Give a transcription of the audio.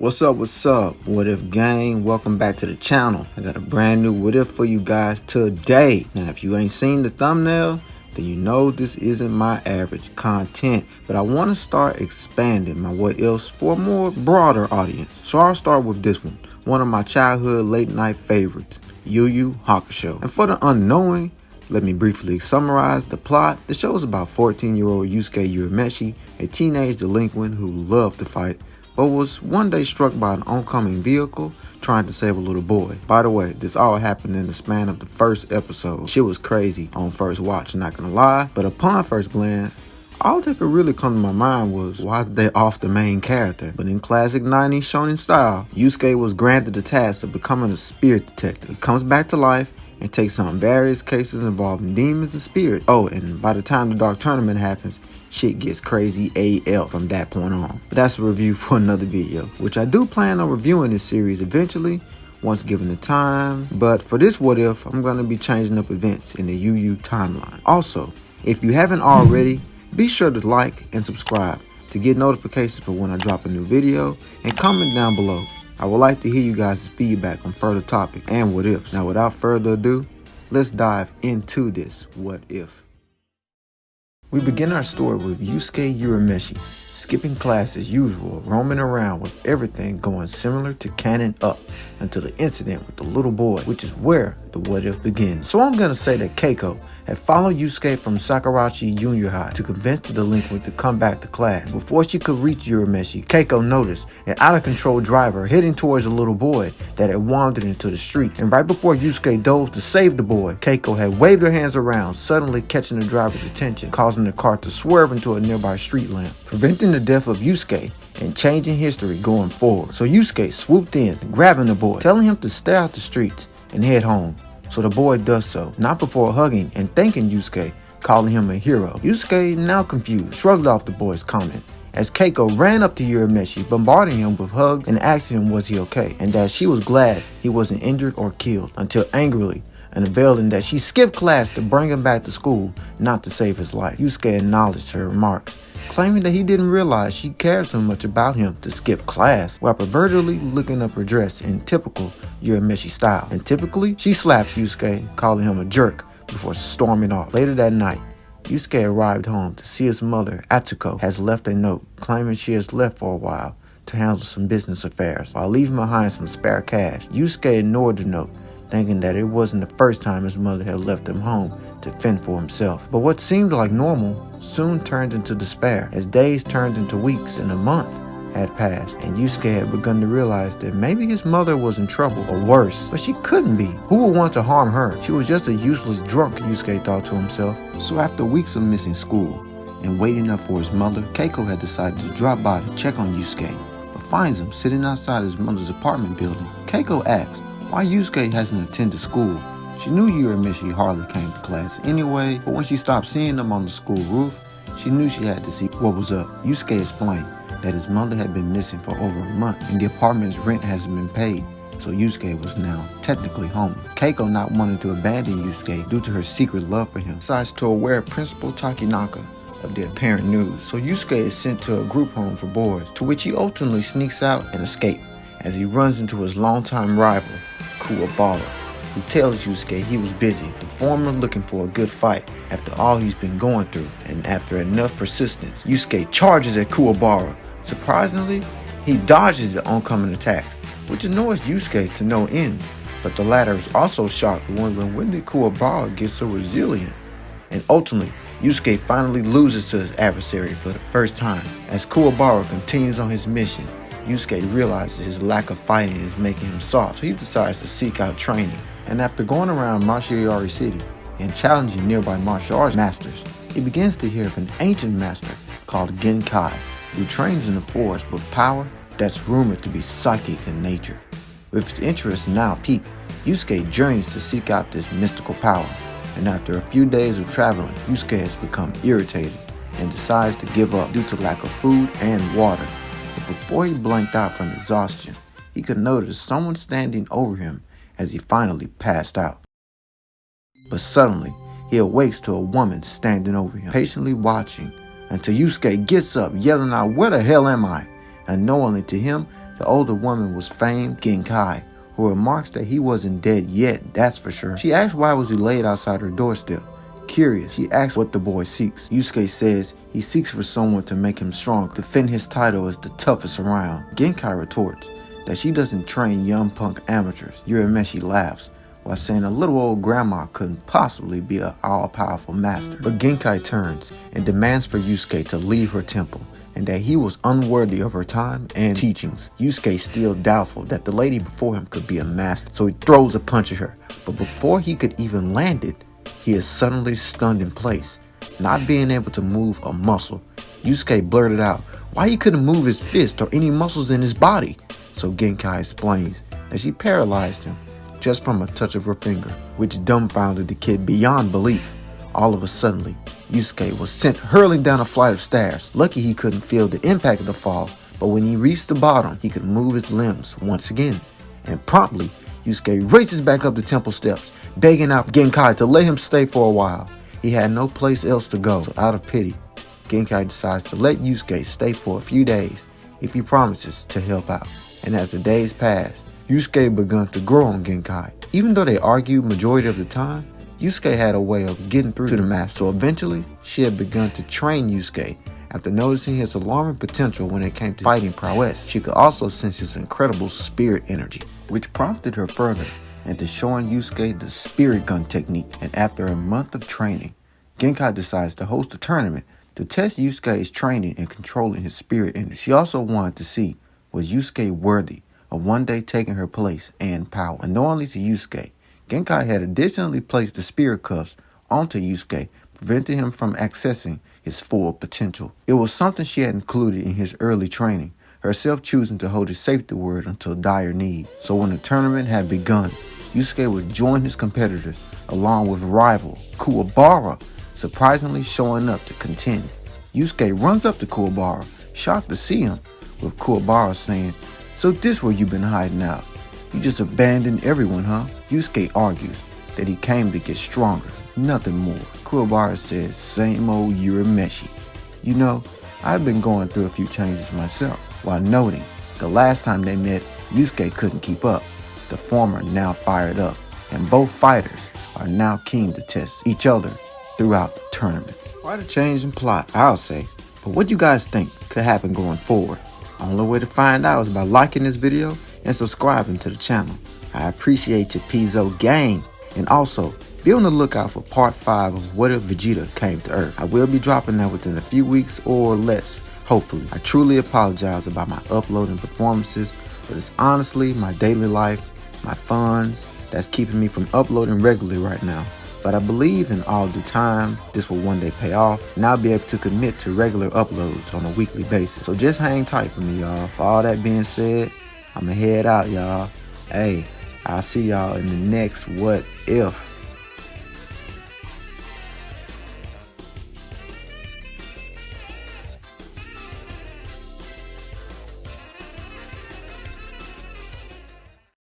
What's up, What If gang? Welcome back to the channel. I got a brand new What If for you guys today. Now, if you ain't seen the thumbnail, then you know this isn't my average content. But I want to start expanding my What Ifs for a more broader audience. So I'll start with this one of my childhood late night favorites, Yu Yu Hakusho. And for the unknowing, let me briefly summarize the plot. The show is about 14-year-old Yusuke Urameshi, a teenage delinquent who loved to fight, but was one day struck by an oncoming vehicle trying to save a little boy. By the way, this all happened in the span of the first episode. Shit was crazy on first watch, not gonna lie, but upon first glance, all that could really come to my mind was, why did they off the main character? But in classic 90s shonen style, Yusuke was granted the task of becoming a spirit detective. He comes back to life and takes on various cases involving demons and spirits. Oh, and by the time the Dark Tournament happens, shit gets crazy AF from that point on. But that's a review for another video, which I do plan on reviewing this series eventually, once given the time. But for this What If, I'm going to be changing up events in the Yu Yu timeline. Also, if you haven't already, be sure to like and subscribe to get notifications for when I drop a new video, and comment down below. I would like to hear you guys' feedback on further topics and what ifs. Now, without further ado, let's dive into this What If. We begin our story with Yusuke Urameshi, skipping class as usual, roaming around with everything going similar to Canon Up until the incident with the little boy, which is where the What If begins. So I'm gonna say that Keiko had followed Yusuke from Sakurachi Junior High to convince the delinquent to come back to class. Before she could reach Urameshi, Keiko noticed an out-of-control driver heading towards the little boy that had wandered into the streets. And right before Yusuke dove to save the boy, Keiko had waved her hands around, suddenly catching the driver's attention, causing the car to swerve into a nearby street lamp, preventing the death of Yusuke and changing history going forward. So Yusuke swooped in, grabbing the boy, telling him to stay out the streets and head home. So the boy does so, not before hugging and thanking Yusuke, calling him a hero. Yusuke, now confused, shrugged off the boy's comment as Keiko ran up to Urameshi, bombarding him with hugs and asking him was he okay, and that she was glad he wasn't injured or killed, until angrily unveiling that she skipped class to bring him back to school, not to save his life. Yusuke acknowledged her remarks, claiming that he didn't realize she cared so much about him to skip class, while pervertedly looking up her dress in typical Urameshi style. And typically, she slaps Yusuke, calling him a jerk, before storming off. Later that night, Yusuke arrived home to see his mother, Atsuko, has left a note claiming she has left for a while to handle some business affairs. While leaving behind some spare cash, Yusuke ignored the note, thinking that it wasn't the first time his mother had left him home to fend for himself. But what seemed like normal soon turned into despair, as days turned into weeks and a month had passed, and Yusuke had begun to realize that maybe his mother was in trouble, or worse, but she couldn't be. Who would want to harm her? She was just a useless drunk, Yusuke thought to himself. So after weeks of missing school and waiting up for his mother, Keiko had decided to drop by to check on Yusuke, but finds him sitting outside his mother's apartment building. Keiko asks why Yusuke hasn't attended school. She knew Urameshi hardly came to class anyway, but when she stopped seeing him on the school roof, she knew she had to see what was up. Yusuke explained that his mother had been missing for over a month, and the apartment's rent hasn't been paid, so Yusuke was now technically homeless. Keiko, not wanting to abandon Yusuke due to her secret love for him, decides to aware Principal Takinaka of the apparent news. So Yusuke is sent to a group home for boys, to which he ultimately sneaks out and escapes, as he runs into his longtime rival, Kuwabara, who tells Yusuke he was busy, the former looking for a good fight after all he's been going through. And after enough persistence, Yusuke charges at Kuwabara. Surprisingly, he dodges the oncoming attacks, which annoys Yusuke to no end. But the latter is also shocked, wondering when did Kuwabara get so resilient. And ultimately, Yusuke finally loses to his adversary for the first time. As Kuwabara continues on his mission, Yusuke realizes his lack of fighting is making him soft, so he decides to seek out training. And after going around Machiari City and challenging nearby martial arts masters, he begins to hear of an ancient master called Genkai, who trains in the forest with power that's rumored to be psychic in nature. With his interest now piqued, Yusuke journeys to seek out this mystical power, and after a few days of traveling, Yusuke has become irritated and decides to give up due to lack of food and water. But before he blanked out from exhaustion, he could notice someone standing over him as he finally passed out. But suddenly, he awakes to a woman standing over him, patiently watching until Yusuke gets up, yelling out, "Where the hell am I?" Unknowingly to him, The older woman was famed Genkai, who remarks that he wasn't dead yet, that's for sure. She asks why was he laid outside her doorstep. Curious, she asks what the boy seeks. Yusuke says he seeks for someone to make him strong, to defend his title as the toughest around. Genkai retorts that she doesn't train young punk amateurs. Urameshi laughs, while saying a little old grandma couldn't possibly be an all-powerful master. But Genkai turns and demands for Yusuke to leave her temple, and that he was unworthy of her time and teachings. Yusuke is still doubtful that the lady before him could be a master, so he throws a punch at her. But before he could even land it, he is suddenly stunned in place, not being able to move a muscle. Yusuke blurted out why he couldn't move his fist or any muscles in his body. So Genkai explains that she paralyzed him just from a touch of her finger, which dumbfounded the kid beyond belief. All of a sudden, Yusuke was sent hurling down a flight of stairs. Lucky he couldn't feel the impact of the fall, but when he reached the bottom, he could move his limbs once again. And promptly, Yusuke races back up the temple steps, begging out Genkai to let him stay for a while. He had no place else to go, so out of pity, Genkai decides to let Yusuke stay for a few days if he promises to help out. And as the days passed, Yusuke began to grow on Genkai. Even though they argued majority of the time, Yusuke had a way of getting through to the master, so eventually she had begun to train Yusuke. After noticing his alarming potential when it came to fighting prowess, she could also sense his incredible spirit energy, which prompted her further into showing Yusuke the spirit gun technique. And after a month of training, Genkai decides to host a tournament to test Yusuke's training and controlling his spirit energy. She also wanted to see, was Yusuke worthy of one day taking her place and power. Unknowingly to Yusuke, Genkai had additionally placed the spirit cuffs onto Yusuke, preventing him from accessing his full potential. It was something she had included in his early training, herself choosing to hold his safety word until dire need. So when the tournament had begun, Yusuke would join his competitors along with rival Kuwabara, surprisingly showing up to contend. Yusuke runs up to Kuwabara, shocked to see him, with Kuwabara saying, "So this where you been hiding out? You just abandoned everyone, huh?" Yusuke argues that he came to get stronger, nothing more. Kuwabara says, "Same old Urameshi. You know, I've been going through a few changes myself," while noting the last time they met, Yusuke couldn't keep up. The former now fired up, and both fighters are now keen to test each other throughout the tournament. Quite a change in plot, I'll say. But what do you guys think could happen going forward? Only way to find out is by liking this video and subscribing to the channel. I appreciate your Pizzo gang, and also be on the lookout for part 5 of What If Vegeta Came to Earth. I will be dropping that within a few weeks or less, hopefully. I truly apologize about my uploading performances, but it's honestly my daily life, my funds, that's keeping me from uploading regularly right now. But I believe in all due time, this will one day pay off, and I'll be able to commit to regular uploads on a weekly basis. So just hang tight for me, y'all. For all that being said, I'ma head out, y'all. Hey, I'll see y'all in the next What If.